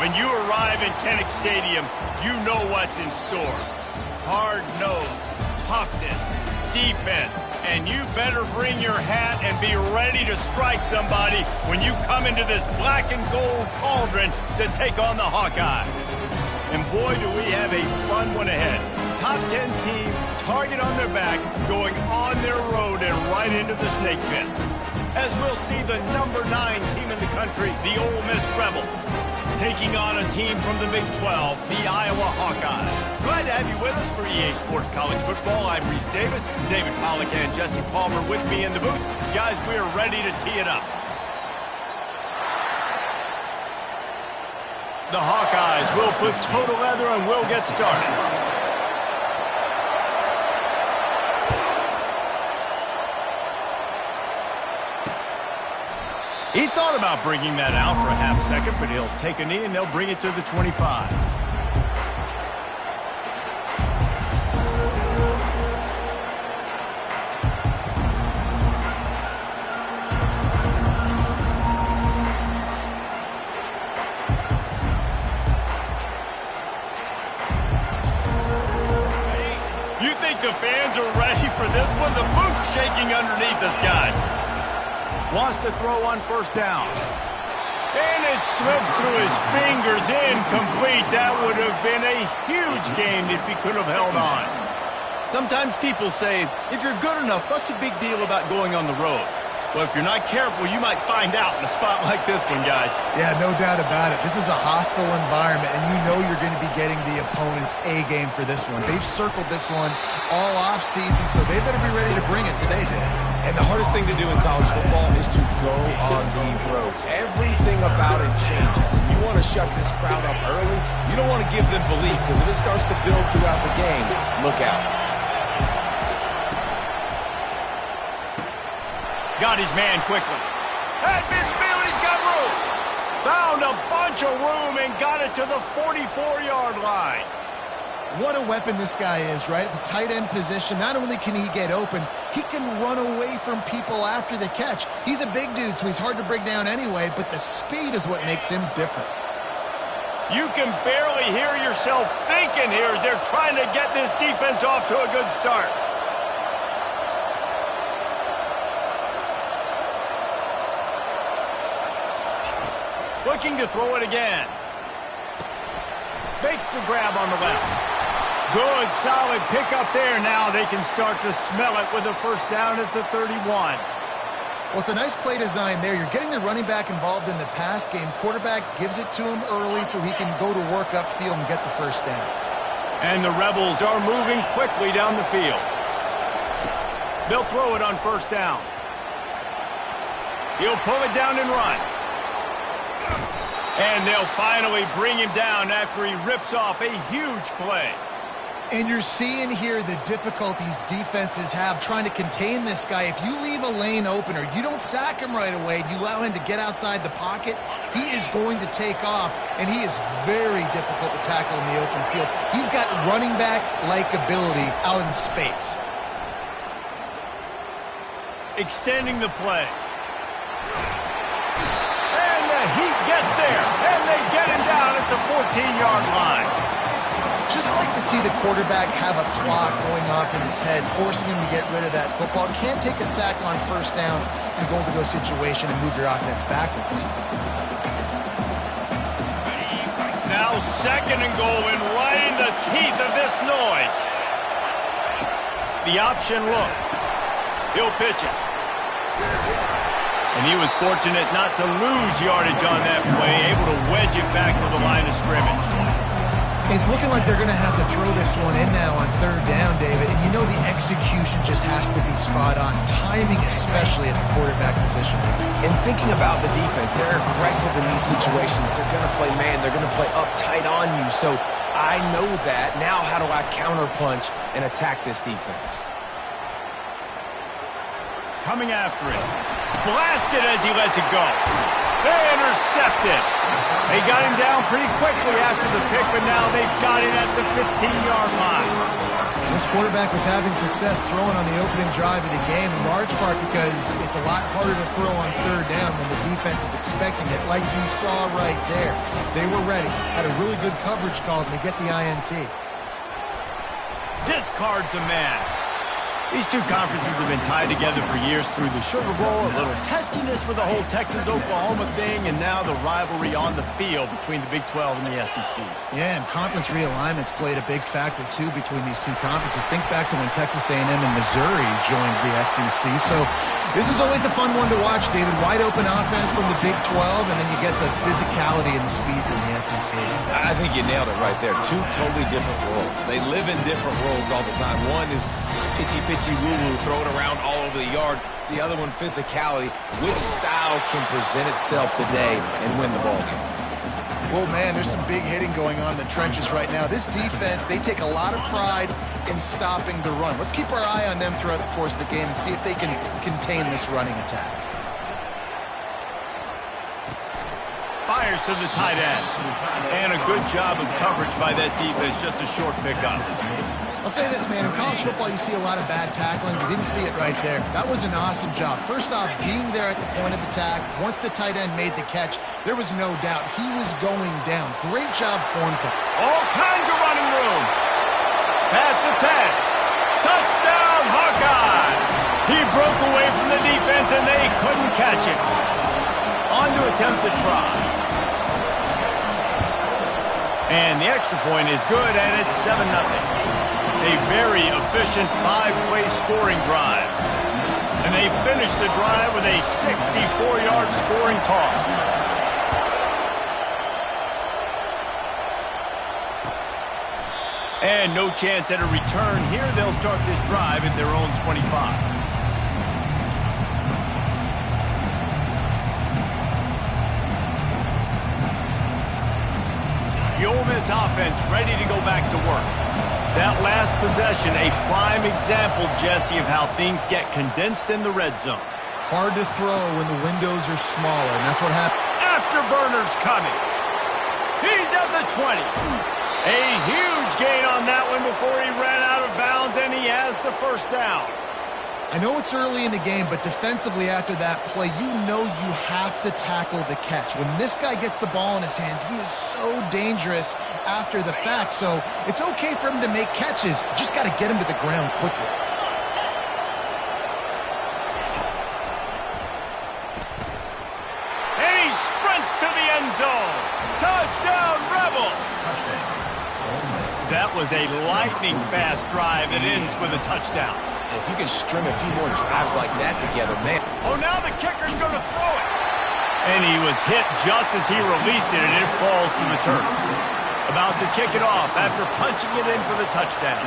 When you arrive in Kinnick Stadium, you know what's in store. Hard nose, toughness, defense, and you better bring your hat and be ready to strike somebody when you come into this black and gold cauldron to take on the Hawkeyes. And boy, do we have a fun one ahead. Top 10 team, target on their back, going on their road and right into the snake pit. As we'll see the number 9 team in the country, the Ole Miss Rebels, taking on a team from the Big 12, the Iowa Hawkeyes. Glad to have you with us for EA Sports College Football. I'm Reese Davis, David Pollack and Jesse Palmer with me in the booth. Guys, we are ready to tee it up. The Hawkeyes will put total leather and we'll get started. He thought about bringing that out for a half second, but he'll take a knee and they'll bring it to the 25. You think the fans are ready for this one? The booth's shaking underneath us, guys. Wants to throw on first down. And it slips through his fingers, incomplete. That would have been a huge game if he could have held on. Sometimes people say, if you're good enough, what's the big deal about going on the road? Well, if you're not careful, you might find out in a spot like this one, guys. Yeah, no doubt about it. This is a hostile environment, and you know you're going to be getting the opponent's A game for this one. They've circled this one all offseason, so they better be ready to bring it today, Dan. And the hardest thing to do in college football is to go on the road. Everything about it changes, and you want to shut this crowd up early. You don't want to give them belief, because if it starts to build throughout the game, look out. Got his man quickly. At midfield, he's got room. Found a bunch of room and got it to the 44-yard line. What a weapon this guy is, right? At the tight end position, not only can he get open, he can run away from people after the catch. He's a big dude, so he's hard to bring down anyway, but the speed is what makes him different. You can barely hear yourself thinking here as they're trying to get this defense off to a good start. Looking to throw it again. Makes the grab on the left. Good, solid pickup there. Now they can start to smell it with a first down at the 31. Well, it's a nice play design there. You're getting the running back involved in the pass game. Quarterback gives it to him early so he can go to work upfield and get the first down. And the Rebels are moving quickly down the field. They'll throw it on first down. He'll pull it down and run. And they'll finally bring him down after he rips off a huge play. And you're seeing here the difficulties defenses have trying to contain this guy. If you leave a lane open or you don't sack him right away, you allow him to get outside the pocket, he is going to take off, and he is very difficult to tackle in the open field. He's got running back-like ability out in space. Extending the play. He gets there, and they get him down at the 14-yard line. Just like to see the quarterback have a clock going off in his head, forcing him to get rid of that football. You can't take a sack on first down and go into a situation and move your offense backwards. Now second and goal, and right in the teeth of this noise. The option look. He'll pitch it. And he was fortunate not to lose yardage on that play, able to wedge it back to the line of scrimmage. It's looking like they're going to have to throw this one in now on third down, David. And you know the execution just has to be spot on. Timing, especially at the quarterback position. And thinking about the defense, they're aggressive in these situations. They're going to play man. They're going to play up tight on you. So I know that. Now how do I counterpunch and attack this defense? Coming after it. Blasted as he lets it go. They intercepted. They got him down pretty quickly after the pick, but now they've got him at the 15-yard line. This quarterback was having success throwing on the opening drive of the game, in large part because it's a lot harder to throw on third down when the defense is expecting it, like you saw right there. They were ready, had a really good coverage call to get the INT. Discards a man. These two conferences have been tied together for years through the Sugar Bowl, a little testiness with the whole Texas-Oklahoma thing, and now the rivalry on the field between the Big 12 and the SEC. Yeah, and conference realignments played a big factor, too, between these two conferences. Think back to when Texas A&M and Missouri joined the SEC. So this is always a fun one to watch, David. Wide open offense from the Big 12, and then you get the physicality and the speed from the SEC. I think you nailed it right there. Two totally different worlds. They live in different worlds all the time. One is pitchy woo-woo, throw it around all over the yard. The other one, physicality. Which style can present itself today and win the ball game? Well, man, there's some big hitting going on in the trenches right now. This defense, they take a lot of pride in stopping the run. Let's keep our eye on them throughout the course of the game and see if they can contain this running attack. Fires to the tight end. And a good job of coverage by that defense, just a short pickup. I'll say this, man, in college football you see a lot of bad tackling. You didn't see it right there. That was an awesome job. First off, being there at the point of attack. Once the tight end made the catch, there was no doubt he was going down. Great job for him to... All kinds of running room. Pass to 10. Touchdown, Hawkeyes. He broke away from the defense and they couldn't catch him. On to attempt the try. And the extra point is good, and it's 7-0. A very efficient 5-play scoring drive. And they finish the drive with a 64-yard scoring toss. And no chance at a return here. They'll start this drive at their own 25. The Ole Miss offense ready to go back to work. That last possession, a prime example, Jesse, of how things get condensed in the red zone. Hard to throw when the windows are smaller, and that's what happened. Afterburner's coming. He's at the 20. A huge gain on that one before he ran out of bounds, and he has the first down. I know it's early in the game, but defensively after that play, you know you have to tackle the catch. When this guy gets the ball in his hands, he is so dangerous after the fact. So it's okay for him to make catches. Just got to get him to the ground quickly. And he sprints to the end zone. Touchdown, Rebels! That was a lightning-fast drive that ends with a touchdown. If you can string a few more drives like that together, man. Oh, now the kicker's going to throw it. And he was hit just as he released it, and it falls to the turf. About to kick it off after punching it in for the touchdown.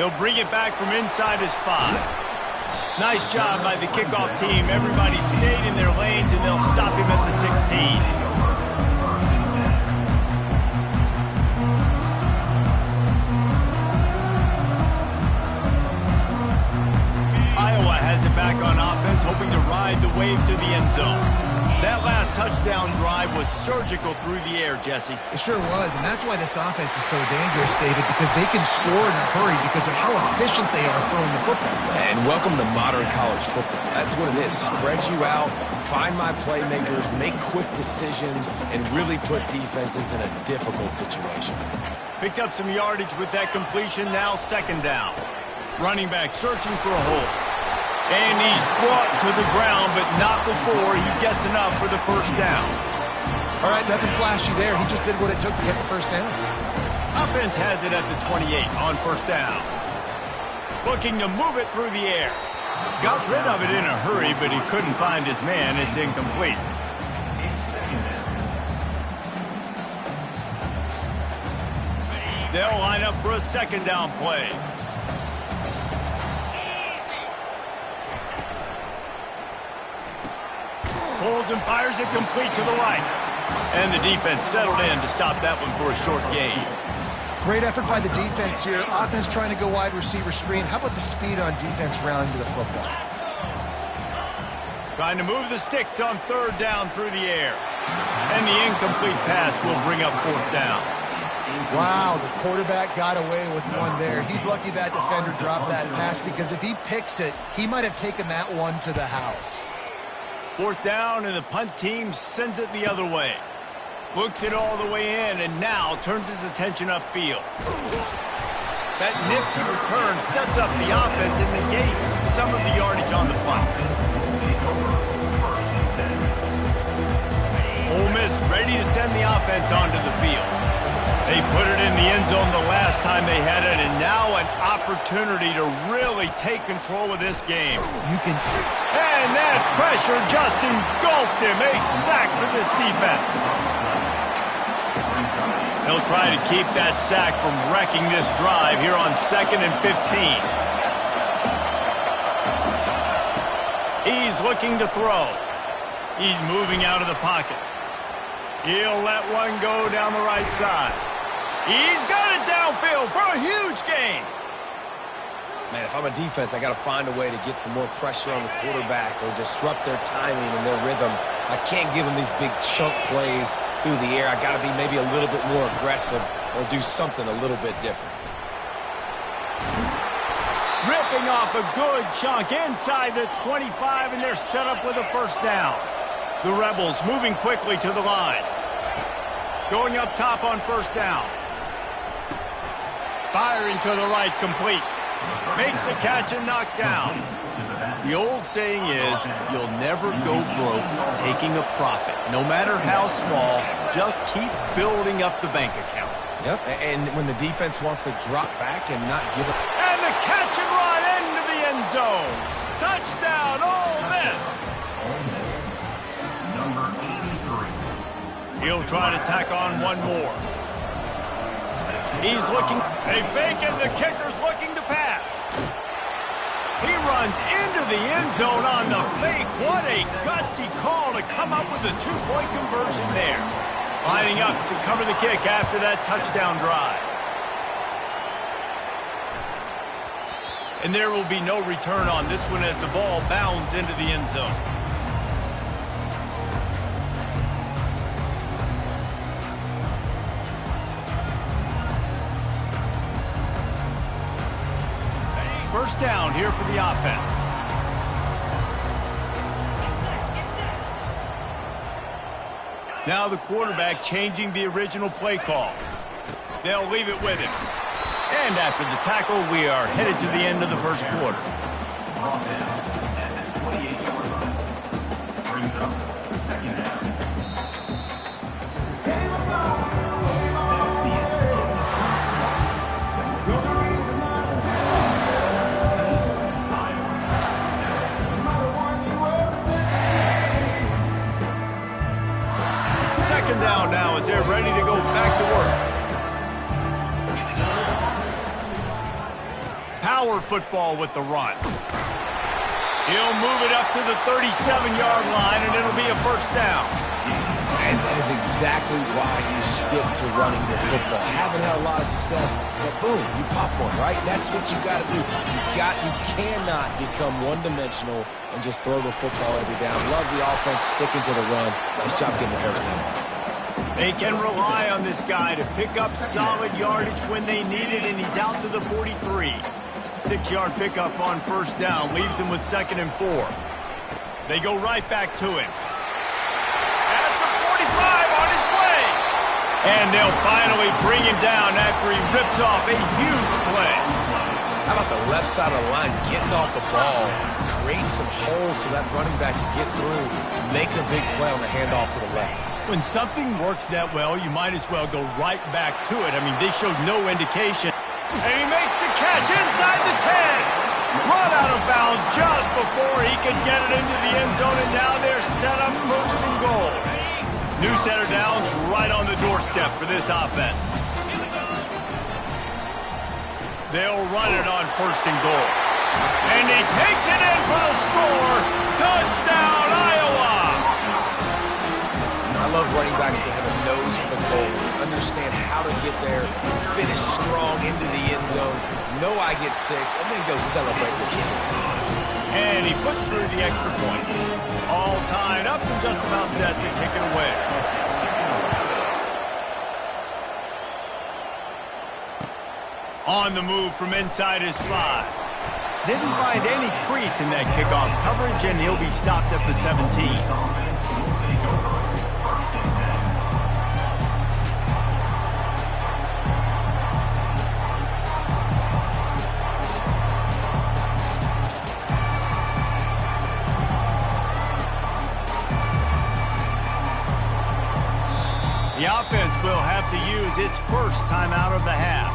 He'll bring it back from inside his 5. Nice job by the kickoff team. Everybody stayed in their lanes, and they'll stop him at the 16. Iowa has it back on offense, hoping to ride the wave to the end zone. That last touchdown drive was surgical through the air, Jesse. It sure was, and that's why this offense is so dangerous, David, because they can score in a hurry because of how efficient they are throwing the football. And welcome to modern college football. That's what it is. Spread you out, find my playmakers, make quick decisions, and really put defenses in a difficult situation. Picked up some yardage with that completion, now second down. Running back searching for a hole. And he's brought to the ground, but not before he gets enough for the first down. All right, nothing flashy there. He just did what it took to get the first down. Offense has it at the 28 on first down. Looking to move it through the air. Got rid of it in a hurry, but he couldn't find his man. It's incomplete. They'll line up for a second down play. Pulls and fires it complete to the right. And the defense settled in to stop that one for a short gain. Great effort by the defense here. Offense trying to go wide receiver screen. How about the speed on defense rounding to the football? Trying to move the sticks on third down through the air. And the incomplete pass will bring up fourth down. Wow, the quarterback got away with one there. He's lucky that defender dropped that pass, because if he picks it, he might have taken that one to the house. Fourth down, and the punt team sends it the other way. Looks it all the way in, and now turns his attention upfield. That nifty return sets up the offense and negates some of the yardage on the punt. Ole Miss ready to send the offense onto the field. They put it in the end zone the last time they had it, and now an opportunity to really take control of this game. And that pressure just engulfed him. A sack for this defense. They'll try to keep that sack from wrecking this drive here on 2nd and 15. He's looking to throw. He's moving out of the pocket. He'll let one go down the right side. He's got it downfield for a huge gain. Man, if I'm a defense, I got to find a way to get some more pressure on the quarterback or disrupt their timing and their rhythm. I can't give them these big chunk plays through the air. I got to be maybe a little bit more aggressive or do something a little bit different. Ripping off a good chunk inside the 25, and they're set up with a first down. The Rebels moving quickly to the line. Going up top on first down. Firing to the right, complete. Makes the catch and knocked down. The old saying is, you'll never go broke taking a profit. No matter how small, just keep building up the bank account. Yep, and when the defense wants to drop back and not give up. And the catch and run into the end zone. Touchdown, Ole Miss. Number 83. He'll try to tack on one more. He's looking. They fake it. The kicker's looking to pass. He runs into the end zone on the fake. What a gutsy call to come up with a two-point conversion there. Lining up to cover the kick after that touchdown drive. And there will be no return on this one as the ball bounds into the end zone. First down here for the offense. Now the quarterback changing the original play call. They'll leave it with him. And after the tackle, we are headed to the end of the first quarter. At the 28-yard line. Brings up second down. Second down now as they're ready to go back to work. Power football with the run. He'll move it up to the 37-yard line, and it'll be a first down. And that is exactly why you stick to running the football. Haven't had a lot of success, but boom, you pop one, right? That's what you got to do. You cannot become one-dimensional and just throw the football every down. Love the offense sticking to the run. Nice job getting the first down. They can rely on this guy to pick up solid yardage when they need it, and he's out to the 43. 6-yard pickup on first down leaves him with 2nd and 4. They go right back to him. At the 45 on his way. And they'll finally bring him down after he rips off a huge play. How about the left side of the line getting off the ball, creating some holes so that running back can get through, make a big play on the handoff to the left. When something works that well, you might as well go right back to it. I mean, they showed no indication. And he makes the catch inside the 10. Run out of bounds just before he could get it into the end zone, and now they're set up 1st and goal. New set of downs right on the doorstep for this offense. They'll run it on 1st and goal. And he takes it in for the score. Touchdown, Iowa! I love running backs that have a nose for the goal, understand how to get there, finish strong into the end zone, know I get 6, and then go celebrate the champions. And he puts through the extra point. All tied up and just about set to kick it away. On the move from inside his 5. Didn't find any crease in that kickoff coverage, and he'll be stopped at the 17. The offense will have to use its first timeout of the half.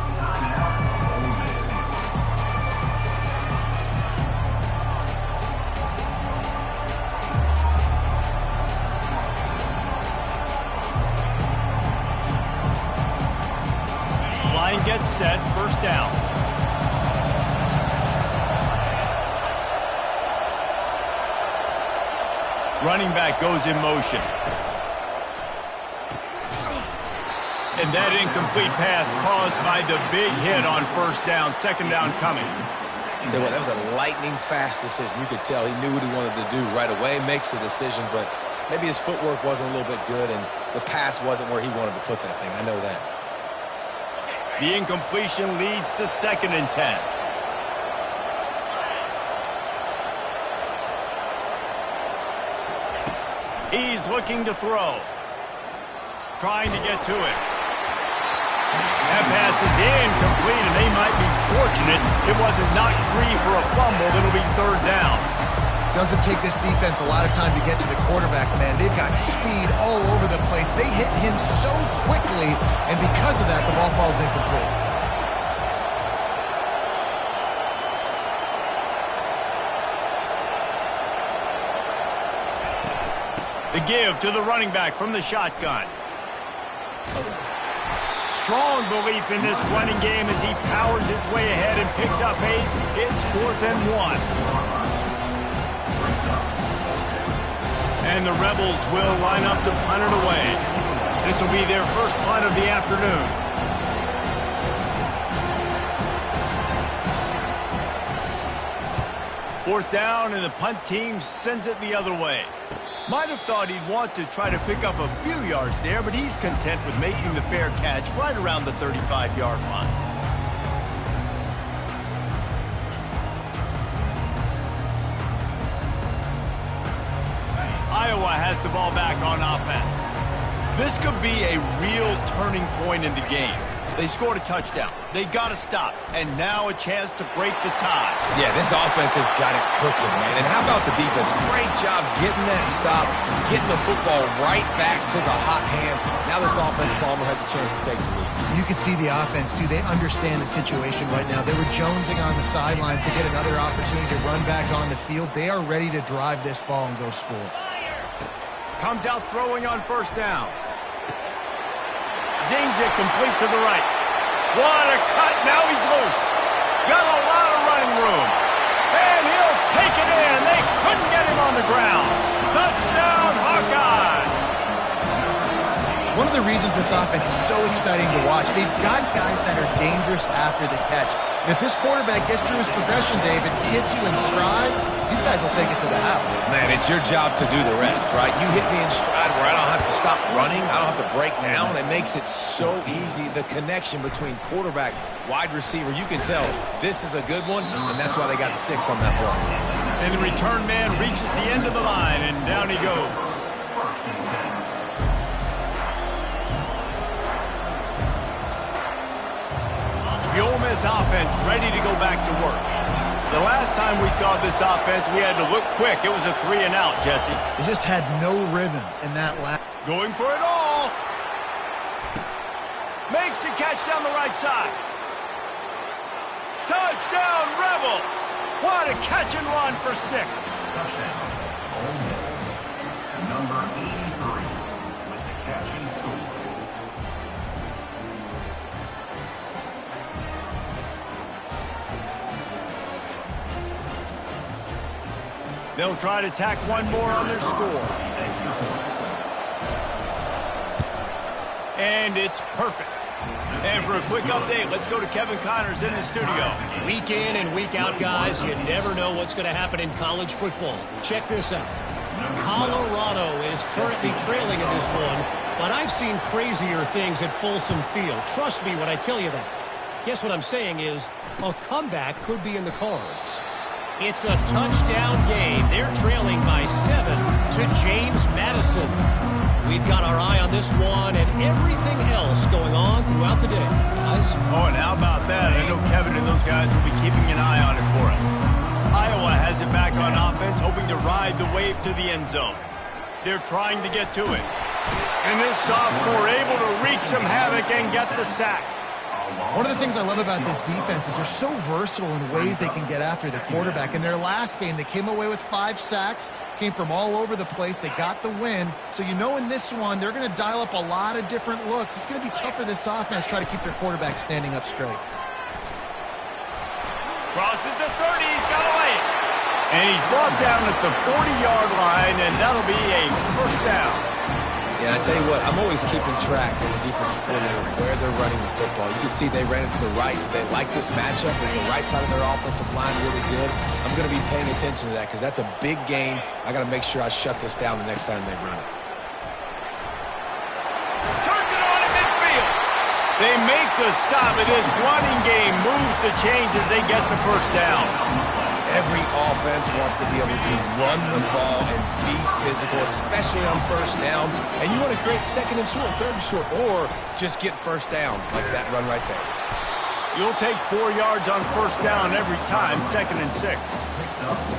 Line gets set, first down. Running back goes in motion. And that incomplete pass caused by the big hit on first down. Second down coming. Tell you what, that was a lightning-fast decision. You could tell he knew what he wanted to do right away, makes the decision, but maybe his footwork wasn't a little bit good, and the pass wasn't where he wanted to put that thing. I know that. The incompletion leads to 2nd and 10. He's looking to throw. Trying to get to it. That pass is incomplete, and they might be fortunate it wasn't knocked free for a fumble. It'll be 3rd down. Doesn't take this defense a lot of time to get to the quarterback, man. They've got speed all over the place. They hit him so quickly, and because of that, the ball falls incomplete. The give to the running back from the shotgun. Strong belief in this running game as he powers his way ahead and picks up 8. It's 4th and 1. And the Rebels will line up to punt it away. This will be their first punt of the afternoon. Fourth down, and the punt team sends it the other way. Might have thought he'd want to try to pick up a few yards there, but he's content with making the fair catch right around the 35-yard line. Iowa has the ball back on offense. This could be a real turning point in the game. They scored a touchdown. They got to stop. And now a chance to break the tie. Yeah, this offense has got it cooking, man. And how about the defense? Great job getting that stop, getting the football right back to the hot hand. Now this offense, Palmer, has a chance to take the lead. You can see the offense, too. They understand the situation right now. They were jonesing on the sidelines to get another opportunity to run back on the field. They are ready to drive this ball and go score. Comes out throwing on first down. Zings it complete to the right. What a cut. Now he's loose. Got a lot of running room. And he'll take it in. They couldn't get him on the ground. Touchdown, Hawkeyes. One of the reasons this offense is so exciting to watch, they've got guys that are dangerous after the catch. And if this quarterback gets through his progression, David, hits you in stride, these guys will take it to the house. Man, it's your job to do the rest, right? You hit me in stride where I don't have to stop running. I don't have to break down. It makes it so easy. The connection between quarterback, wide receiver, you can tell this is a good one, and that's why they got 6 on that play. And the return man reaches the end of the line, and down he goes. The Ole Miss offense ready to go back to work. The last time we saw this offense, we had to look quick. It was a 3-and-out, Jesse. They just had no rhythm in that last. Going for it all. Makes the catch down the right side. Touchdown, Rebels. What a catch and run for 6. Touchdown, Ole Miss. Number 83 with the catch and score. They'll try to tack one more on their score. And it's perfect. And for a quick update, let's go to Kevin Connors in the studio. Week in and week out, guys, you never know what's going to happen in college football. Check this out. Colorado is currently trailing in this one, but I've seen crazier things at Folsom Field. Trust me when I tell you that. Guess what I'm saying is a comeback could be in the cards. It's a touchdown game. They're trailing by 7 to James Madison. We've got our eye on this one and everything else going on throughout the day, guys. Oh, and how about that? I know Kevin and those guys will be keeping an eye on it for us. Iowa has it back on offense, hoping to ride the wave to the end zone. They're trying to get to it. And this sophomore able to wreak some havoc and get the sack. One of the things I love about this defense is they're so versatile in the ways they can get after the quarterback. In their last game, they came away with 5 sacks, came from all over the place. They got the win. So you know in this one, they're going to dial up a lot of different looks. It's going to be tough for this offense to try to keep their quarterback standing up straight. Crosses the 30, he's got away. And he's brought down at the 40-yard line, and that'll be a first down. Yeah, I tell you what, I'm always keeping track as a defensive coordinator where they're running the football. You can see they ran it to the right. Do they like this matchup? Is the right side of their offensive line really good? I'm going to be paying attention to that because that's a big game. I got to make sure I shut this down the next time they run it. Turns it on in midfield. They make the stop, and this running game moves the chains as they get the first down. Every offense wants to be able to run the ball and be physical, especially on first down. And you want to create second and short, third and short, or just get first downs like that run right there. You'll take 4 yards on first down every time, 2nd and 6.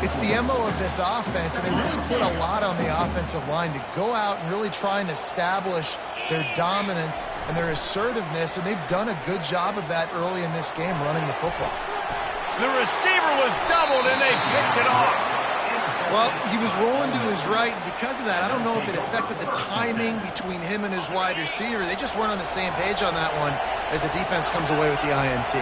It's the MO of this offense, and they really put a lot on the offensive line to go out and really try and establish their dominance and their assertiveness, and they've done a good job of that early in this game running the football. The receiver was doubled, and they picked it off. Well, he was rolling to his right, and because of that, I don't know if it affected the timing between him and his wide receiver. They just weren't on the same page on that one as the defense comes away with the INT.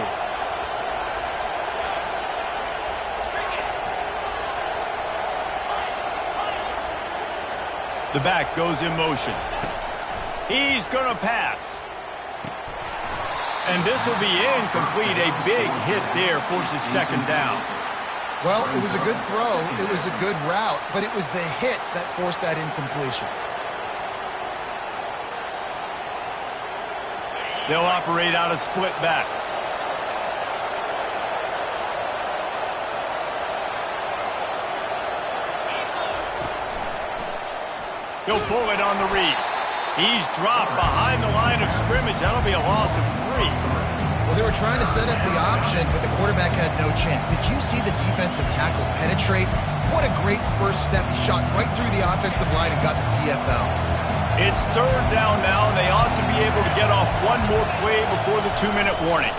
The back goes in motion. He's going to pass. And this will be incomplete. A big hit there forces 2nd down. Well, it was a good throw. It was a good route, but it was the hit that forced that incompletion. They'll operate out of split backs. He'll pull it on the read. He's dropped behind the line of scrimmage. That'll be a loss of 3. Well, they were trying to set up the option, but the quarterback had no chance. Did you see the defensive tackle penetrate? What a great first step. He shot right through the offensive line and got the TFL. It's 3rd down now, and they ought to be able to get off one more play before the 2-minute warning.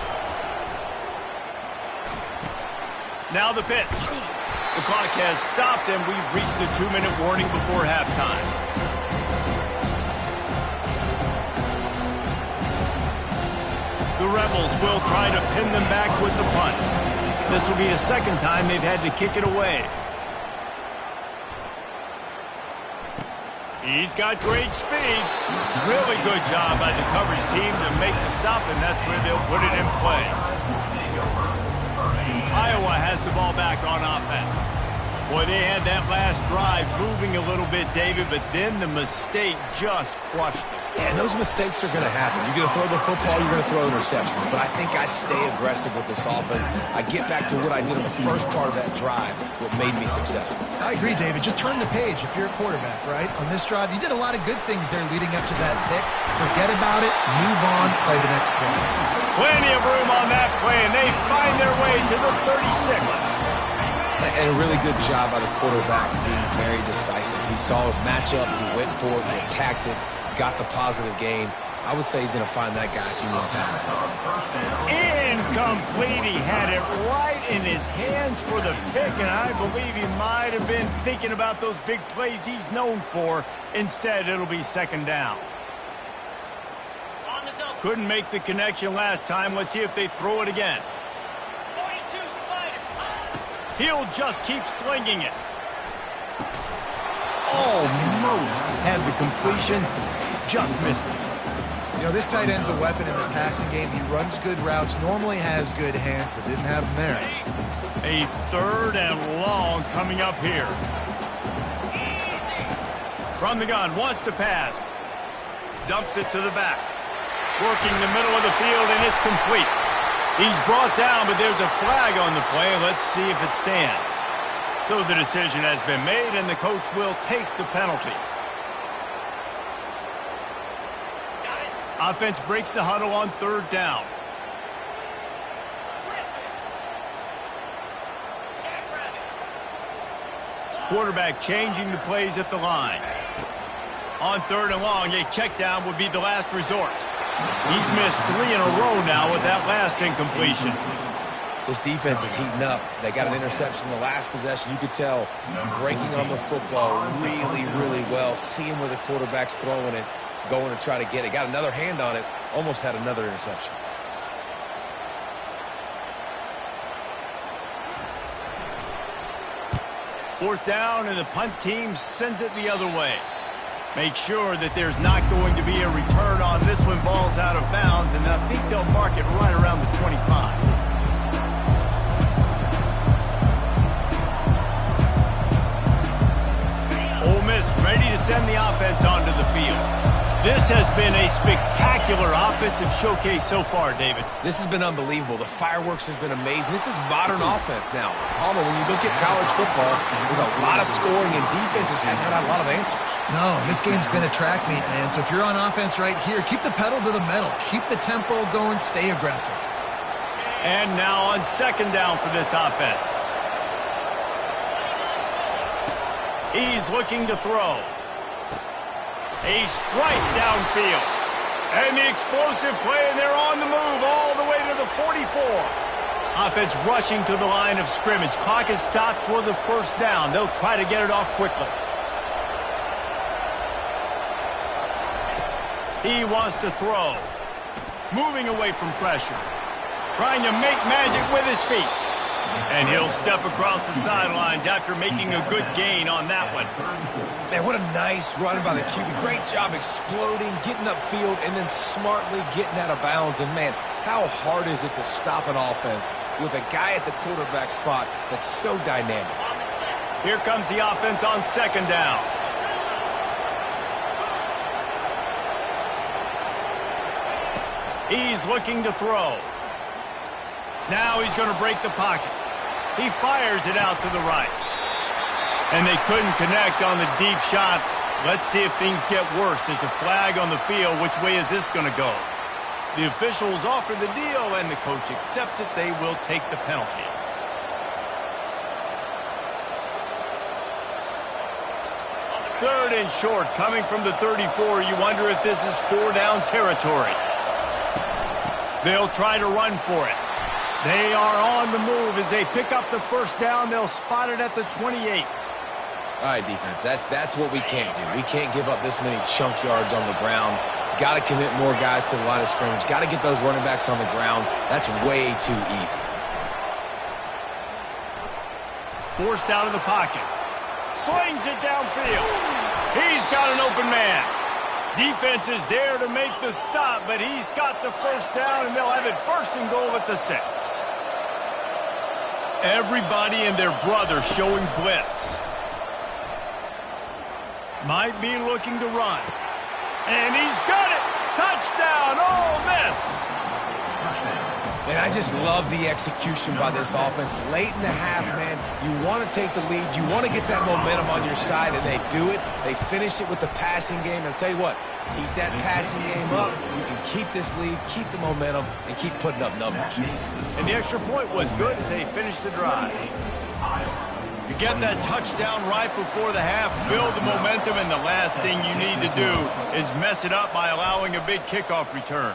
Now the pitch. The clock has stopped, and we've reached the 2-minute warning before halftime. The Rebels will try to pin them back with the punt. This will be the 2nd time they've had to kick it away. He's got great speed. Really good job by the coverage team to make the stop, and that's where they'll put it in play. Iowa has the ball back on offense. Boy, they had that last drive moving a little bit, David, but then the mistake just crushed them. Yeah, and those mistakes are going to happen. You're going to throw the football, you're going to throw interceptions. But I think I stay aggressive with this offense. I get back to what I did in the first part of that drive, what made me successful. I agree, David. Just turn the page if you're a quarterback, right? On this drive, you did a lot of good things there leading up to that pick. Forget about it, move on, play the next play. Plenty of room on that play, and they find their way to the 36. And a really good job by the quarterback being very decisive. He saw his matchup, he went for it, he attacked it, got the positive gain. I would say he's going to find that guy a few more times. Incomplete. He had it right in his hands for the pick, and I believe he might have been thinking about those big plays he's known for. Instead, it'll be 2nd down. Couldn't make the connection last time. Let's see if they throw it again. He'll just keep slinging it. Almost had the completion, just missed it. You know, this tight end's a weapon in the passing game. He runs good routes, normally has good hands, but didn't have them there. A 3rd and long coming up here. From the gun, wants to pass. Dumps it to the back. Working the middle of the field, and it's complete. He's brought down, but there's a flag on the play. Let's see if it stands. So the decision has been made, and the coach will take the penalty. Offense breaks the huddle on 3rd down. Quarterback changing the plays at the line. On 3rd and long, a check down would be the last resort. He's missed 3 in a row now with that last incompletion. This defense is heating up. They got an interception the last possession. You could tell breaking on the football really, really well. Seeing where the quarterback's throwing it, going to try to get it. Got another hand on it. Almost had another interception. Fourth down, and the punt team sends it the other way. Make sure that there's not going to be a return on this one. Ball's out of bounds, and I think they'll mark it right around the 25. Ole Miss ready to send the offense onto the field. This has been a spectacular offensive showcase so far, David. This has been unbelievable. The fireworks has been amazing. This is modern offense now. Palmer, when you look at college football, there's a lot of scoring, and defenses haven't had a lot of answers. No, this game's been a track meet, man. So if you're on offense right here, keep the pedal to the metal. Keep the tempo going. Stay aggressive. And now on 2nd down for this offense. He's looking to throw. A strike downfield. And the explosive play, and they're on the move all the way to the 44. Offense rushing to the line of scrimmage. Clock is stopped for the 1st down. They'll try to get it off quickly. He wants to throw. Moving away from pressure. Trying to make magic with his feet. And he'll step across the sidelines after making a good gain on that one. Man, what a nice run by the QB. Great job exploding, getting upfield, and then smartly getting out of bounds. And, man, how hard is it to stop an offense with a guy at the quarterback spot that's so dynamic? Here comes the offense on 2nd down. He's looking to throw. Now he's going to break the pocket. He fires it out to the right. And they couldn't connect on the deep shot. Let's see if things get worse. There's a flag on the field. Which way is this going to go? The officials offer the deal, and the coach accepts it. They will take the penalty. Third and short, coming from the 34. You wonder if this is 4-down territory. They'll try to run for it. They are on the move as they pick up the 1st down. They'll spot it at the 28. All right, defense, that's what we can't do. We can't give up this many chunk yards on the ground. Got to commit more guys to the line of scrimmage. Got to get those running backs on the ground. That's way too easy. Forced out of the pocket. Slings it downfield. He's got an open man. Defense is there to make the stop, but he's got the 1st down, and they'll have it 1st and goal at the 6. Everybody and their brother showing blitz. Might be looking to run. And he's got it! Touchdown, Ole Miss! And I just love the execution by this offense. Late in the half, man, you want to take the lead. You want to get that momentum on your side, and they do it. They finish it with the passing game. And I'll tell you what, keep that passing game up. You can keep this lead, keep the momentum, and keep putting up numbers. And the extra point was good as they finished the drive. You get that touchdown right before the half, build the momentum, and the last thing you need to do is mess it up by allowing a big kickoff return.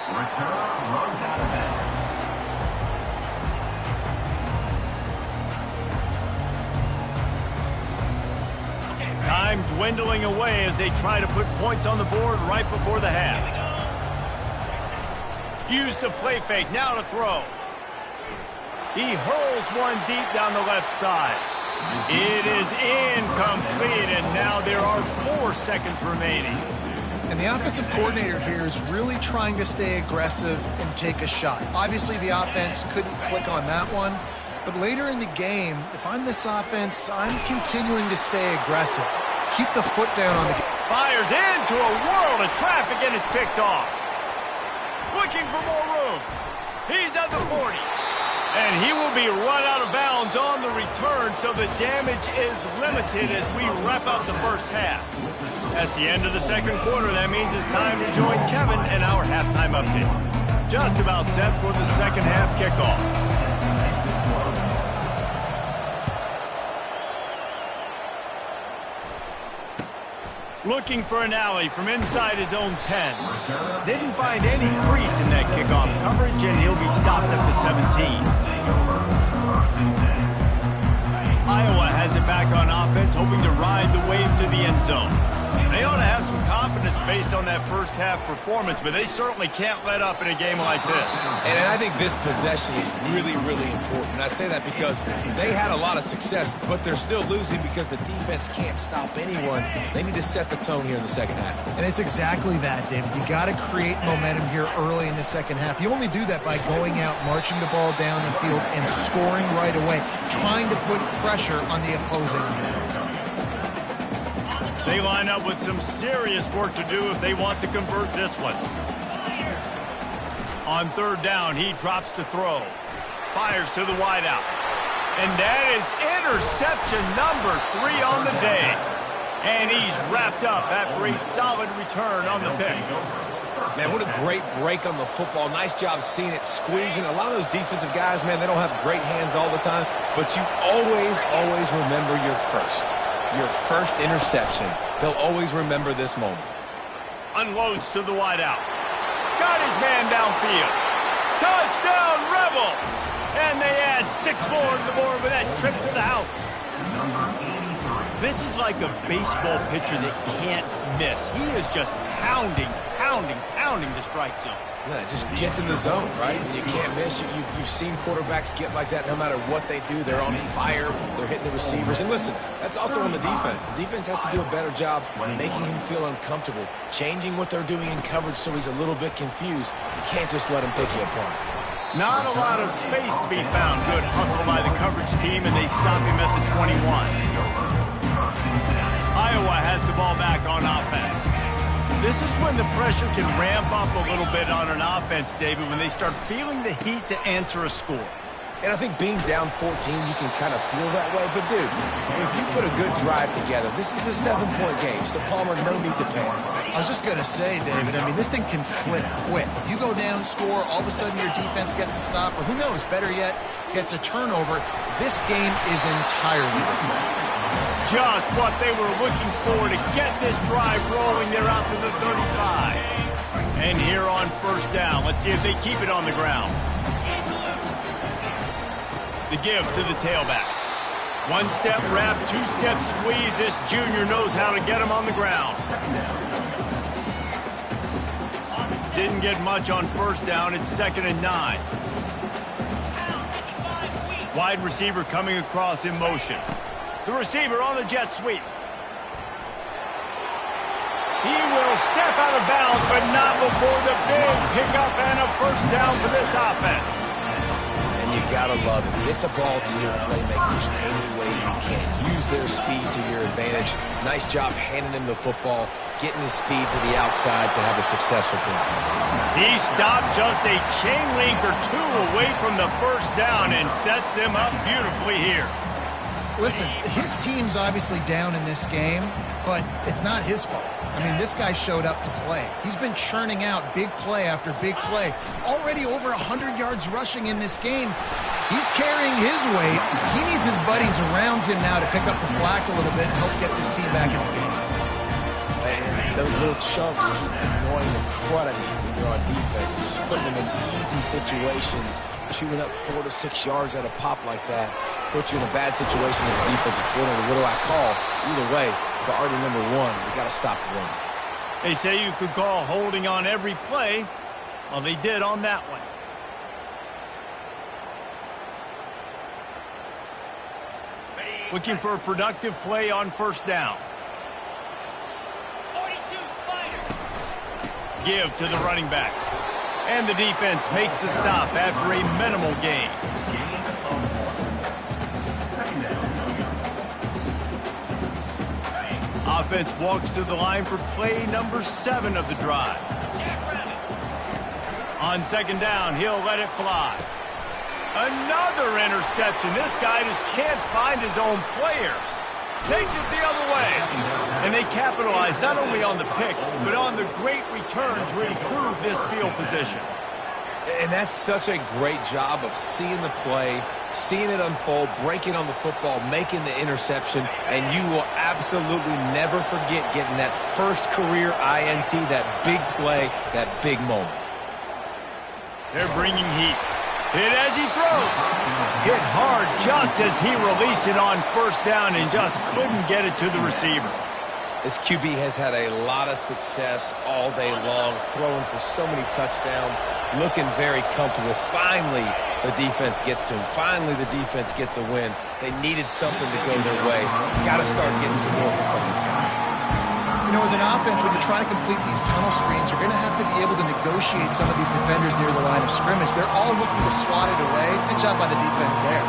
Return runs out of bounds. Time dwindling away as they try to put points on the board right before the half. Use the play fake, now to throw. He hurls one deep down the left side. It is incomplete, and now there are 4 seconds remaining. And the offensive coordinator here is really trying to stay aggressive and take a shot. Obviously, the offense couldn't click on that one. But later in the game, if I'm this offense, I'm continuing to stay aggressive. Keep the foot down on the game. Fires into a world of traffic and it's picked off. Looking for more room. He's at the 40. And he will be run out of bounds on the return, so the damage is limited as we wrap up the first half. That's the end of the second quarter. That means it's time to join Kevin in our halftime update. Just about set for the second half kickoff. Looking for an alley from inside his own 10. Didn't find any crease in that kickoff coverage, and he'll be stopped at the 17. Iowa has it back on offense, hoping to ride the wave to the end zone. They ought to have some confidence based on that first half performance, but they certainly can't let up in a game like this. And I think this possession is really, really important. And I say that because they had a lot of success, but they're still losing because the defense can't stop anyone. They need to set the tone here in the second half. And it's exactly that, David. You got to create momentum here early in the second half. You only do that by going out, marching the ball down the field, and scoring right away, trying to put pressure on the opposing defense. They line up with some serious work to do if they want to convert this one. On third down, he drops to throw. Fires to the wideout. And that is interception number 3 on the day. And he's wrapped up after a solid return on the pick. Man, what a great break on the football. Nice job seeing it squeezing. A lot of those defensive guys, man, they don't have great hands all the time, but you always remember your first interception. They'll always remember this moment. Unloads to the wideout. Got his man downfield. Touchdown, Rebels! And they add 6 more to the board with that trip to the house. This is like a baseball pitcher that can't miss. He is just pounding the strike zone. Yeah, it just gets in the zone, right? And you can't miss. You've seen quarterbacks get like that no matter what they do. They're on fire. They're hitting the receivers. And listen, that's also on the defense. The defense has to do a better job making him feel uncomfortable, changing what they're doing in coverage so he's a little bit confused. You can't just let him pick you apart. Not a lot of space to be found. Good hustle by the coverage team, and they stop him at the 21. Iowa has the ball back on offense. This is when the pressure can ramp up a little bit on an offense, David, when they start feeling the heat to answer a score. And I think being down 14, you can kind of feel that way. But, dude, if you put a good drive together, this is a 7-point game, so Palmer, no need to panic. I was just going to say, David, I mean, this thing can flip quick. You go down, score, all of a sudden your defense gets a stop, or who knows, better yet, gets a turnover. This game is entirely different. Just what they were looking for to get this drive rolling. They're out to the 35. And here on first down, let's see if they keep it on the ground. The give to the tailback. 1-step wrap, 2-step squeeze. This junior knows how to get him on the ground. Didn't get much on first down. It's 2nd and 9. Wide receiver coming across in motion. The receiver on the jet sweep. He will step out of bounds, but not before the big pickup and a first down for this offense. And you gotta love it. Get the ball to your playmakers any way you can. Use their speed to your advantage. Nice job handing him the football, getting his speed to the outside to have a successful play. He stopped just a chain link or 2 away from the first down and sets them up beautifully here. Listen, his team's obviously down in this game, but it's not his fault. I mean, this guy showed up to play. He's been churning out big play after big play. Already over 100 yards rushing in this game. He's carrying his weight. He needs his buddies around him now to pick up the slack a little bit and help get this team back in the game. And those little chunks keep annoying the crud out of you when you're on defense. It's just putting them in easy situations, chewing up 4 to 6 yards at a pop like that. Put you in a bad situation as a defensive coordinator. What do I call? Either way, priority number 1, we got to stop the run. They say you could call holding on every play. Well, they did on that one. Looking for a productive play on first down. give to the running back. And the defense makes the stop after a minimal gain. Offense walks to the line for play number 7 of the drive. On second down, he'll let it fly. Another interception. This guy just can't find his own players. Takes it the other way. And they capitalize not only on the pick, but on the great return to improve this field position. And that's such a great job of seeing the play, seeing it unfold, breaking on the football, making the interception, and you will absolutely never forget getting that first career INT, that big play, that big moment. They're bringing heat. Hit as he throws. Hit hard just as he released it on first down and just couldn't get it to the receiver. This QB has had a lot of success all day long, throwing for so many touchdowns, looking very comfortable. Finally, the defense gets to him. Finally, the defense gets a win. They needed something to go their way. Got to start getting some more hits on this guy. You know, as an offense, when you're trying to complete these tunnel screens, you're going to have to be able to negotiate some of these defenders near the line of scrimmage. They're all looking to swat it away. Good job by the defense there.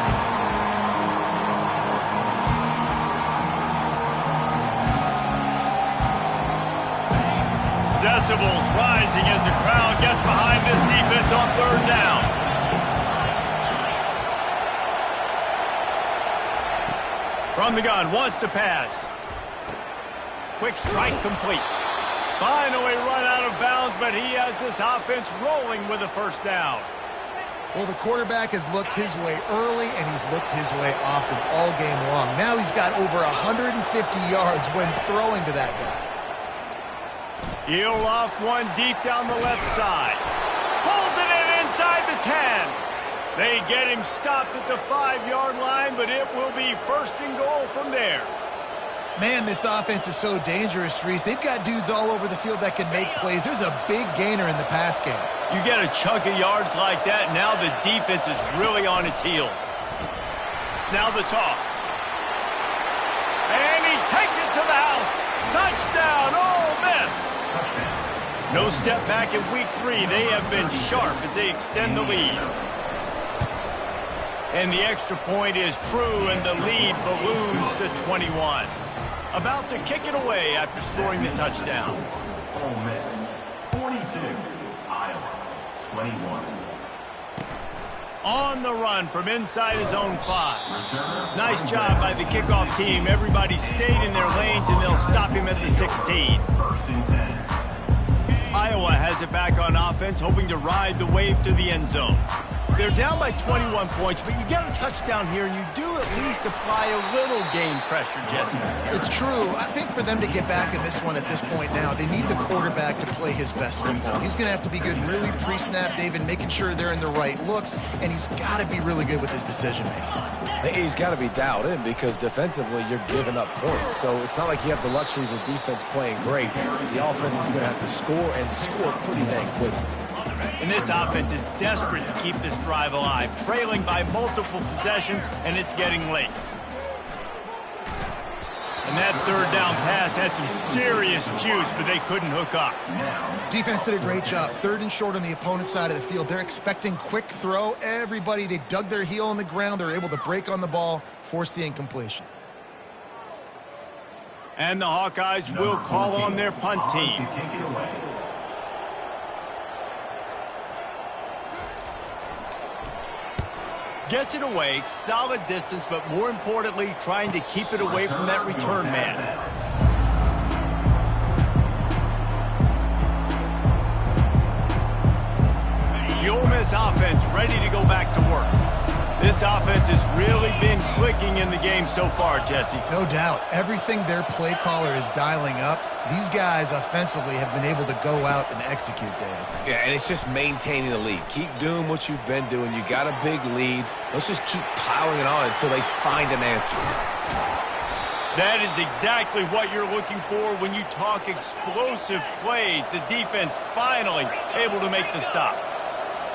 Decibels rising as the crowd gets behind this defense on third down. From the gun, wants to pass. Quick strike complete. Finally run out of bounds, but he has this offense rolling with a first down. Well, the quarterback has looked his way early, and he's looked his way often all game long. Now he's got over 150 yards when throwing to that guy. He'll loft one deep down the left side. Pulls it in inside the 10. They get him stopped at the 5-yard line, but it will be first and goal from there. Man, this offense is so dangerous, Reese. They've got dudes all over the field that can make plays. There's a big gainer in the pass game. You get a chunk of yards like that, now the defense is really on its heels. Now the toss. And he takes it to the house. Touchdown, Ole Miss. No step back in week 3. They have been sharp as they extend the lead. And the extra point is true, and the lead balloons to 21. About to kick it away after scoring the touchdown. Ole Miss 42, Iowa 21. On the run from inside his own 5. Nice job by the kickoff team. Everybody stayed in their lanes, and they'll stop him at the 16. Iowa has it back on offense, hoping to ride the wave to the end zone. They're down by 21 points, but you get a touchdown here, and you do at least apply a little game pressure, Jesse. It's true. I think for them to get back in this one at this point now, they need the quarterback to play his best football. He's going to have to be good really pre-snap, David, making sure they're in the right looks, and he's got to be really good with his decision-making. He's got to be dialed in because defensively you're giving up points. So it's not like you have the luxury of your defense playing great. The offense is going to have to score and score pretty dang quickly. And this offense is desperate to keep this drive alive, trailing by multiple possessions, and it's getting late. And that third down pass had some serious juice, but they couldn't hook up. Defense did a great job. Third and short on the opponent's side of the field. They're expecting quick throw. Everybody, they dug their heel on the ground. They're able to break on the ball, force the incompletion. And the Hawkeyes will call on their punt team. Gets it away, solid distance, but more importantly, trying to keep it away from that return man. The Ole Miss offense ready to go back to work. This offense has really been clicking in the game so far, Jesse. No doubt. Everything their play caller is dialing up, these guys offensively have been able to go out and execute, David. Yeah, and it's just maintaining the lead. Keep doing what you've been doing. You got a big lead. Let's just keep piling it on until they find an answer. That is exactly what you're looking for when you talk explosive plays. The defense finally able to make the stop.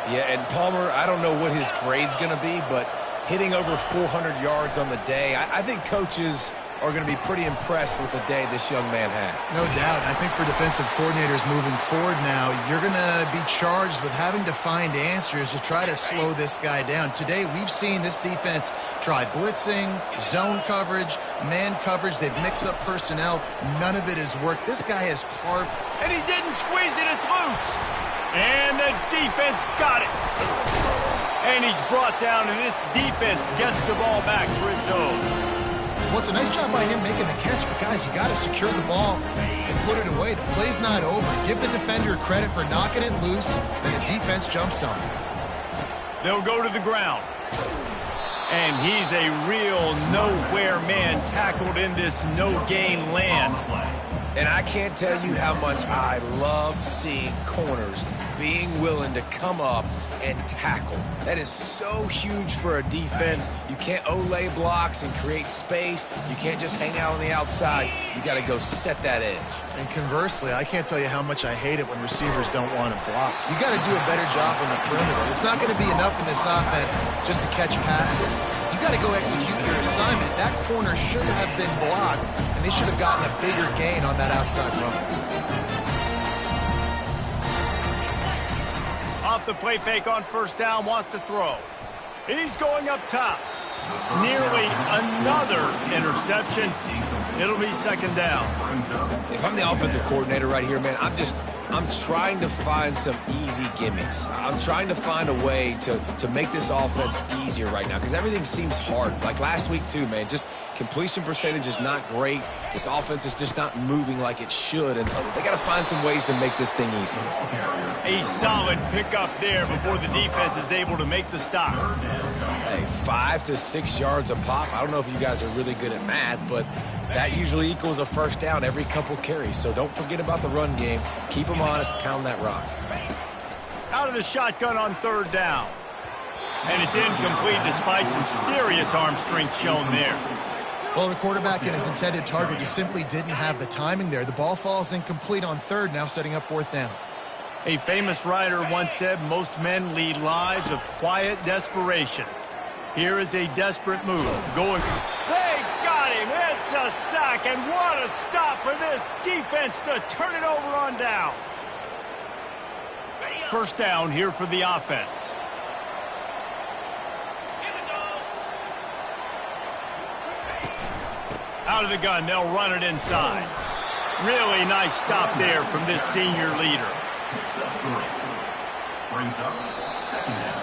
Yeah, and Palmer, I don't know what his grade's going to be, but hitting over 400 yards on the day, I think coaches are going to be pretty impressed with the day this young man had. No doubt. I think for defensive coordinators moving forward now, you're going to be charged with having to find answers to try to slow this guy down. Today, we've seen this defense try blitzing, zone coverage, man coverage. They've mixed up personnel. None of it has worked. This guy has carved. And he didn't squeeze it. It's loose. And the defense got it. And he's brought down, and this defense gets the ball back for its own. Well, it's a nice job by him making the catch, but guys, you got to secure the ball and put it away. The play's not over. Give the defender credit for knocking it loose, and the defense jumps on it. They'll go to the ground. And he's a real nowhere man tackled in this no-gain land. And I can't tell you how much I love seeing corners being willing to come up and tackle. That is so huge for a defense. You can't Ole blocks and create space. You can't just hang out on the outside. You got to go set that edge. And conversely, I can't tell you how much I hate it when receivers don't want to block. You got to do a better job on the perimeter. It's not going to be enough in this offense just to catch passes. You got to go execute your assignment. That corner should have been blocked, and they should have gotten a bigger gain on that outside run. Off the play fake on first down, wants to throw. He's going up top. Nearly another interception. It'll be second down. If I'm the offensive coordinator right here, man, I'm trying to find some easy gimmicks. I'm trying to find a way to make this offense easier right now because everything seems hard. Like last week too, man, just completion percentage is not great. This offense is just not moving like it should, and they got to find some ways to make this thing easier. A solid pickup there before the defense is able to make the stop. Hey, 5 to 6 yards a pop. I don't know if you guys are really good at math, but that usually equals a first down every couple carries. So don't forget about the run game. Keep them honest, pound that rock. Out of the shotgun on third down. And it's incomplete despite some serious arm strength shown there. Well, the quarterback and his intended target just simply didn't have the timing there. The ball falls incomplete on third, now setting up fourth down. A famous writer once said, most men lead lives of quiet desperation. Here is a desperate move. Going. They got him. It's a sack, and what a stop for this defense to turn it over on downs. First down here for the offense. Out of the gun, they'll run it inside. Really nice stop there from this senior leader. Brings up second down.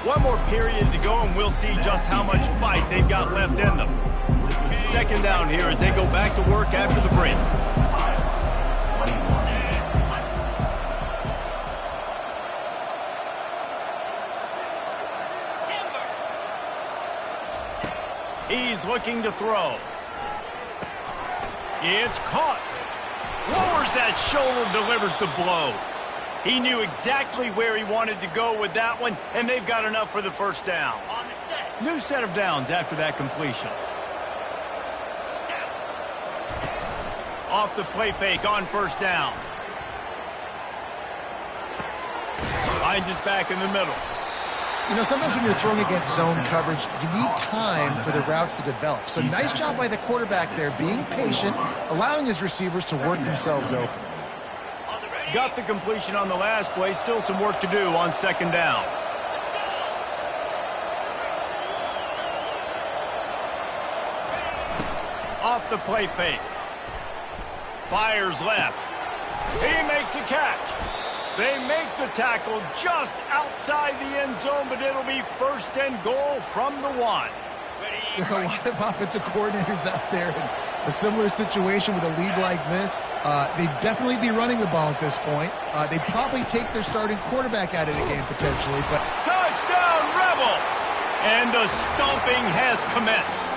One more period to go, and we'll see just how much fight they've got left in them. Second down here as they go back to work after the break. He's looking to throw. It's caught. Lowers that shoulder, delivers the blow. He knew exactly where he wanted to go with that one, and they've got enough for the first down. On the set. New set of downs after that completion. Off the play fake on first down. Finds his back in the middle. You know, sometimes when you're throwing against zone coverage, you need time for the routes to develop. So nice job by the quarterback there, being patient, allowing his receivers to work themselves open. Got the completion on the last play. Still some work to do on second down. Off the play fake. Fires left. He makes a catch. They make the tackle just outside the end zone, but it'll be first and goal from the 1. There are a lot of offensive coordinators out there in a similar situation with a lead like this. They'd definitely be running the ball at this point. They'd probably take their starting quarterback out of the game potentially, but... Touchdown, Rebels! And the stomping has commenced.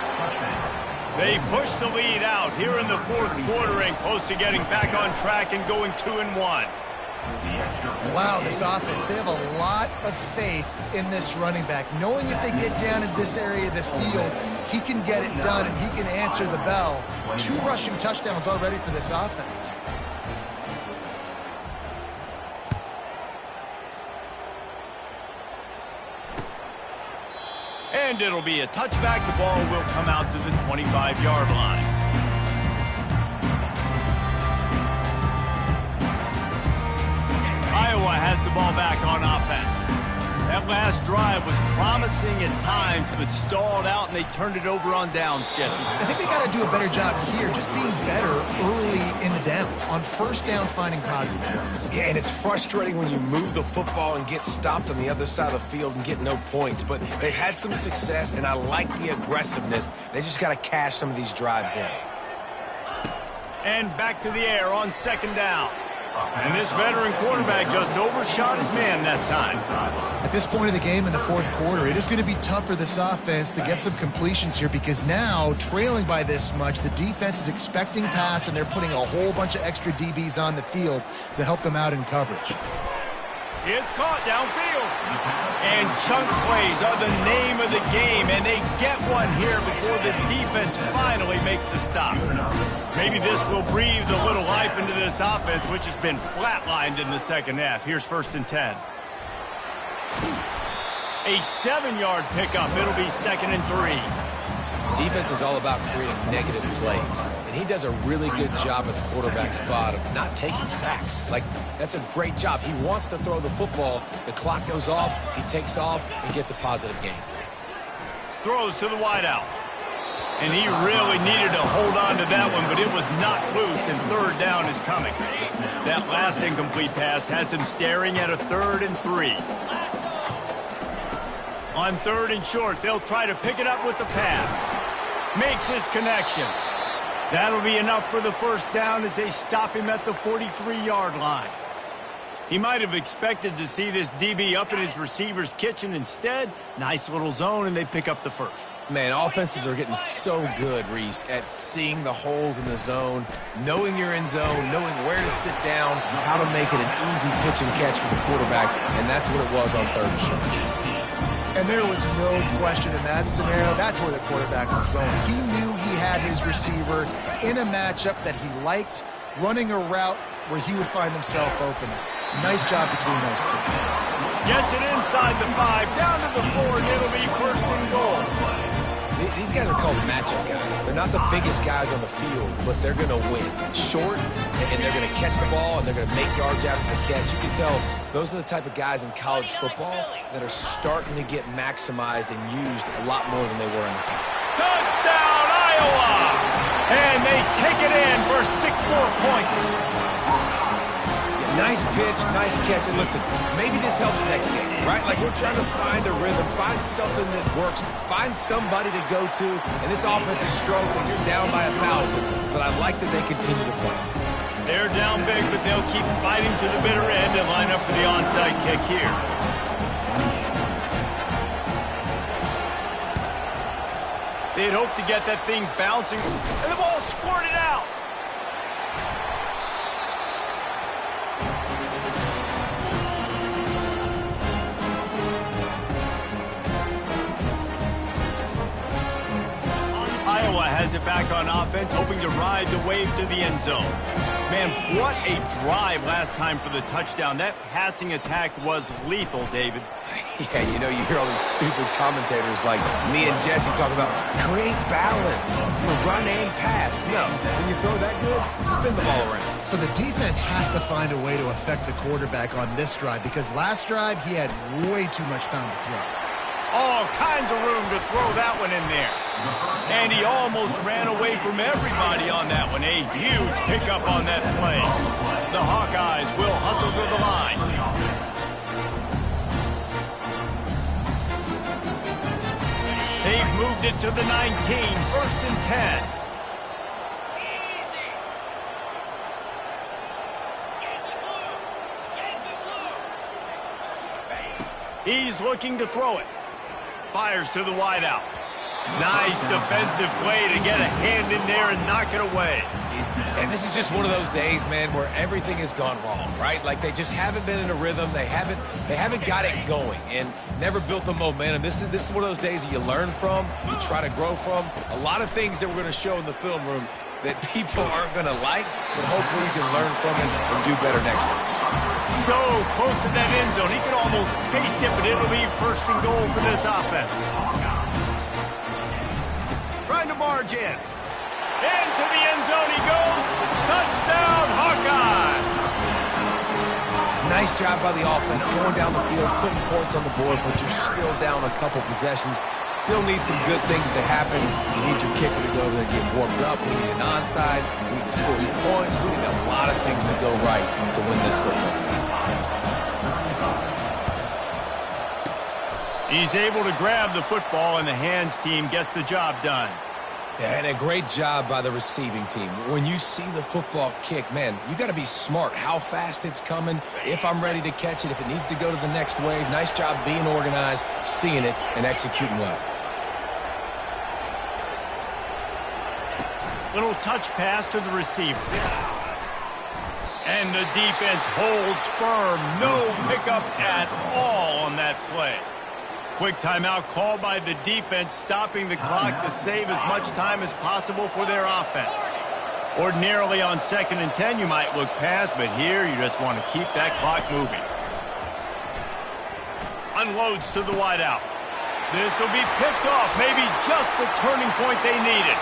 They push the lead out here in the fourth quarter and close to getting back on track and going 2-1. Wow, this offense, they have a lot of faith in this running back. Knowing if they get down in this area of the field, he can get it done and he can answer the bell. 2 rushing touchdowns already for this offense. And And it'll be a touchback. The ball will come out to the 25-yard line. Iowa has the ball back on offense. That last drive was promising at times, but stalled out, and they turned it over on downs, Jesse. I think they got to do a better job here, just being better early in the downs. On first down, finding positive plays. Yeah, and it's frustrating when you move the football and get stopped on the other side of the field and get no points. But they've had some success, and I like the aggressiveness. They just got to cash some of these drives in. And back to the air on second down. And this veteran quarterback just overshot his man that time. At this point of the game in the fourth quarter, it is going to be tough for this offense to get some completions here because now, trailing by this much, the defense is expecting pass, and they're putting a whole bunch of extra DBs on the field to help them out in coverage. It's caught downfield. And chunk plays are the name of the game, and they get one here before the defense finally makes the stop. Maybe this will breathe a little life into this offense, which has been flatlined in the second half. Here's 1st and 10. A 7-yard pickup. It'll be 2nd and 3. Defense is all about creating negative plays, and he does a really good job at the quarterback spot of not taking sacks. Like, that's a great job. He wants to throw the football. The clock goes off, he takes off, and gets a positive gain. Throws to the wideout. And he really needed to hold on to that one, but it was knocked loose, and 3rd down is coming. That last incomplete pass has him staring at a 3rd and 3. On 3rd and short, they'll try to pick it up with the pass. Makes his connection. That'll be enough for the 1st down as they stop him at the 43-yard line. He might have expected to see this DB up in his receiver's kitchen. Instead, nice little zone, and they pick up the 1st. Man, offenses are getting so good, Reese, at seeing the holes in the zone, knowing you're in zone, knowing where to sit down, how to make it an easy pitch and catch for the quarterback, and that's what it was on 3rd and short. And there was no question in that scenario. That's where the quarterback was going. He knew he had his receiver in a matchup that he liked, running a route where he would find himself open. Nice job between those two. Gets it inside the 5, down to the 4, and it'll be 1st and goal. These guys are called matchup guys. They're not the biggest guys on the field, but they're going to win. Short, and they're going to catch the ball, and they're going to make yards after the catch. You can tell those are the type of guys in college football that are starting to get maximized and used a lot more than they were in the past. Touchdown, Iowa! And they take it in for 6 more points. Nice pitch, nice catch, and listen, maybe this helps next game, right? Like, we're trying to find a rhythm, find something that works, find somebody to go to, and this offense is struggling. You're down by 1,000, but I like that they continue to fight. They're down big, but they'll keep fighting to the bitter end and line up for the onside kick here. They'd hope to get that thing bouncing, and the ball squirted out. Iowa has it back on offense, hoping to ride the wave to the end zone. Man, what a drive last time for the touchdown. That passing attack was lethal, David. Yeah, you know, you hear all these stupid commentators like me and Jesse talk about create balance, run and pass. No, when you throw that good, spin the ball around. So the defense has to find a way to affect the quarterback on this drive because last drive he had way too much time to throw. All kinds of room to throw that one in there. And he almost ran away from everybody on that one. A huge pickup on that play. The Hawkeyes will hustle to the line. They've moved it to the 19, 1st and 10. He's looking to throw it. Fires to the wideout. Nice defensive play to get a hand in there and knock it away. And this is just one of those days, man, where everything has gone wrong, right? Like they just haven't been in a rhythm. They haven't got it going and never built the momentum. This is one of those days that you learn from, you try to grow from. A lot of things that we're going to show in the film room that people aren't going to like, but hopefully you can learn from it and do better next time. So close to that end zone. He can almost taste it, but it'll be 1st and goal for this offense. charge in. Into the end zone he goes. Touchdown, Hawkeye! Nice job by the offense going down the field, putting points on the board, but you're still down a couple possessions. Still need some good things to happen. You need your kicker to go over there and get warmed up. We need an onside. We need to score some points. We need a lot of things to go right to win this football game. He's able to grab the football, and the hands team gets the job done. Yeah, and a great job by the receiving team. When you see the football kick, man, you got to be smart how fast it's coming, if I'm ready to catch it, if it needs to go to the next wave. Nice job being organized, seeing it, and executing well. Little touch pass to the receiver. And the defense holds firm. No pickup at all on that play. Quick timeout called by the defense, stopping the clock to save as much time as possible for their offense. Ordinarily on 2nd and 10, you might look past, but here you just want to keep that clock moving. Unloads to the wideout. This will be picked off, maybe just the turning point they needed.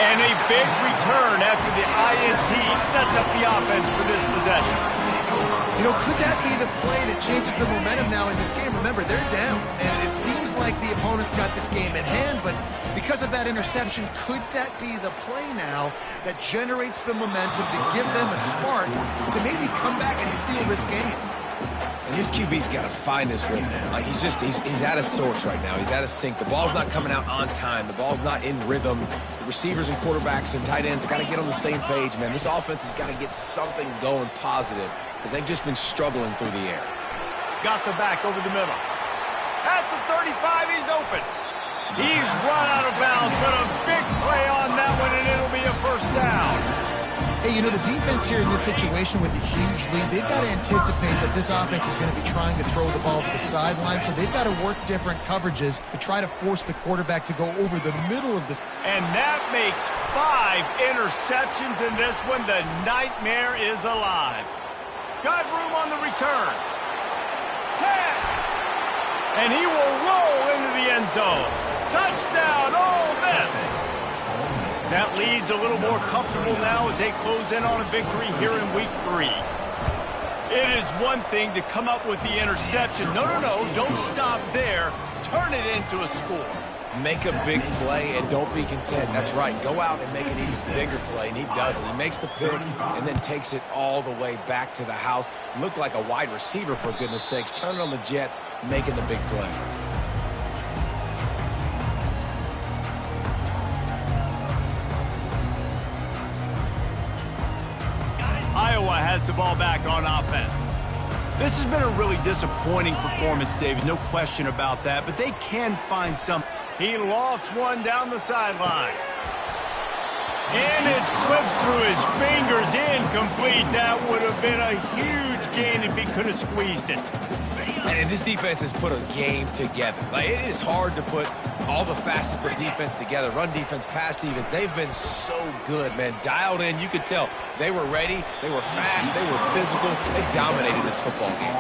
And a big return after the INT sets up the offense for this possession. You know, could that be the play that changes the momentum now in this game? Remember, they're down, and it seems like the opponent's got this game in hand, but because of that interception, could that be the play now that generates the momentum to give them a spark to maybe come back and steal this game? And this QB's got to find his rhythm. Like he's out of sorts right now. He's out of sync. The ball's not coming out on time. The ball's not in rhythm. The receivers and quarterbacks and tight ends got to get on the same page, man. This offense has got to get something going positive because they've just been struggling through the air. Got the back over the middle. At the 35, he's open. He's run out of bounds, but a big play on that one, and it'll be a first down. Hey, you know, the defense here in this situation with the huge lead, they've got to anticipate that this offense is going to be trying to throw the ball to the sideline, so they've got to work different coverages to try to force the quarterback to go over the middle of the... And that makes 5 interceptions in this one. The nightmare is alive. Got room on the return. 10. And he will roll into the end zone. Touchdown, Ole Miss. That lead's a little more comfortable now as they close in on a victory here in Week 3. It is one thing to come up with the interception. No, don't stop there. Turn it into a score. Make a big play and don't be content. That's right. Go out and make an even bigger play, and he does it. He makes the pick and then takes it all the way back to the house. Looked like a wide receiver, for goodness sakes. Turn it on the Jets, making the big play. Iowa has the ball back on offense. This has been a really disappointing performance, David, no question about that, but they can find some. He lofts one down the sideline. And it slips through his fingers, incomplete. That would have been a huge gain if he could have squeezed it. And this defense has put a game together. Like, it is hard to put all the facets of defense together. Run defense, pass defense. They've been so good, man. Dialed in. You could tell they were ready. They were fast. They were physical. They dominated this football game.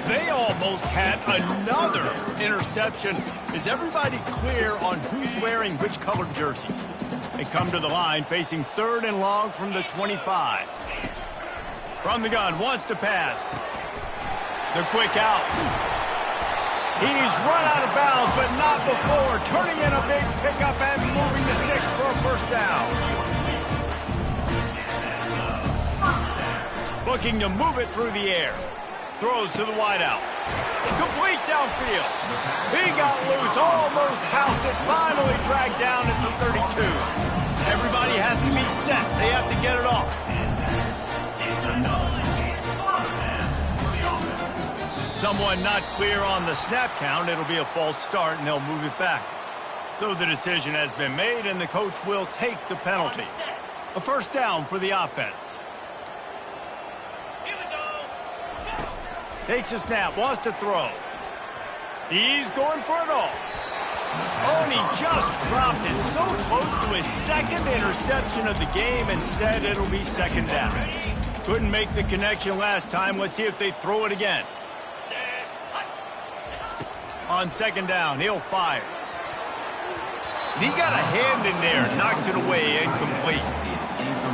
They almost had another interception. Is everybody clear on who's wearing which colored jerseys? They come to the line facing 3rd and long from the 25. From the gun, wants to pass. The quick out. He's run out of bounds, but not before. Turning in a big pickup and moving the sticks for a first down. Looking to move it through the air. Throws to the wideout. Complete downfield. He got loose, almost housed it, finally dragged down at the 32. Everybody has to be set. They have to get it off. Someone not clear on the snap count. It'll be a false start, and they'll move it back. So the decision has been made, and the coach will take the penalty. A first down for the offense. Takes a snap, wants to throw. He's going for it all. Oh, and he just dropped it so close to his 2nd interception of the game. Instead, it'll be 2nd down. Couldn't make the connection last time. Let's see if they throw it again. On 2nd down, he'll fire. And he got a hand in there, knocks it away, incomplete.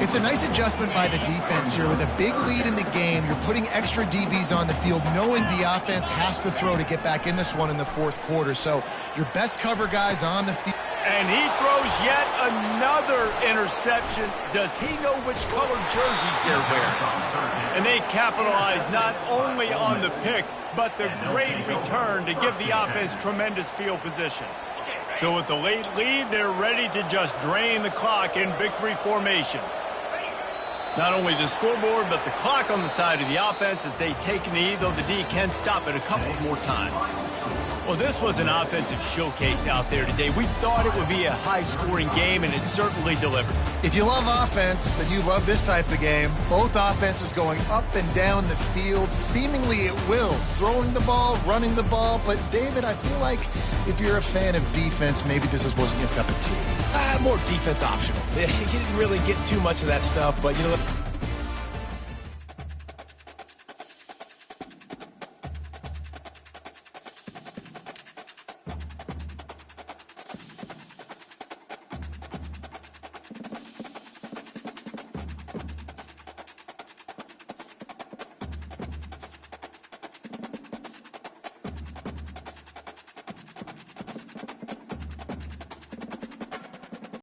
It's a nice adjustment by the defense here. With a big lead in the game, you're putting extra DBs on the field, knowing the offense has to throw to get back in this one in the fourth quarter. So your best cover guys on the field. And he throws yet another interception. Does he know which colored jerseys they're wearing? And they capitalize not only on the pick, but the great return to give the offense tremendous field position. So with the late lead, they're ready to just drain the clock in victory formation. Not only the scoreboard, but the clock on the side of the offense as they take a knee, though the D can stop it a couple more times. Well, this was an offensive showcase out there today. We thought it would be a high-scoring game, and it certainly delivered. If you love offense, then you love this type of game. Both offenses going up and down the field, seemingly at will. Throwing the ball, running the ball. But, David, I feel like if you're a fan of defense, maybe this wasn't your cup of tea. More defense optional. He didn't really get too much of that stuff, but you know what?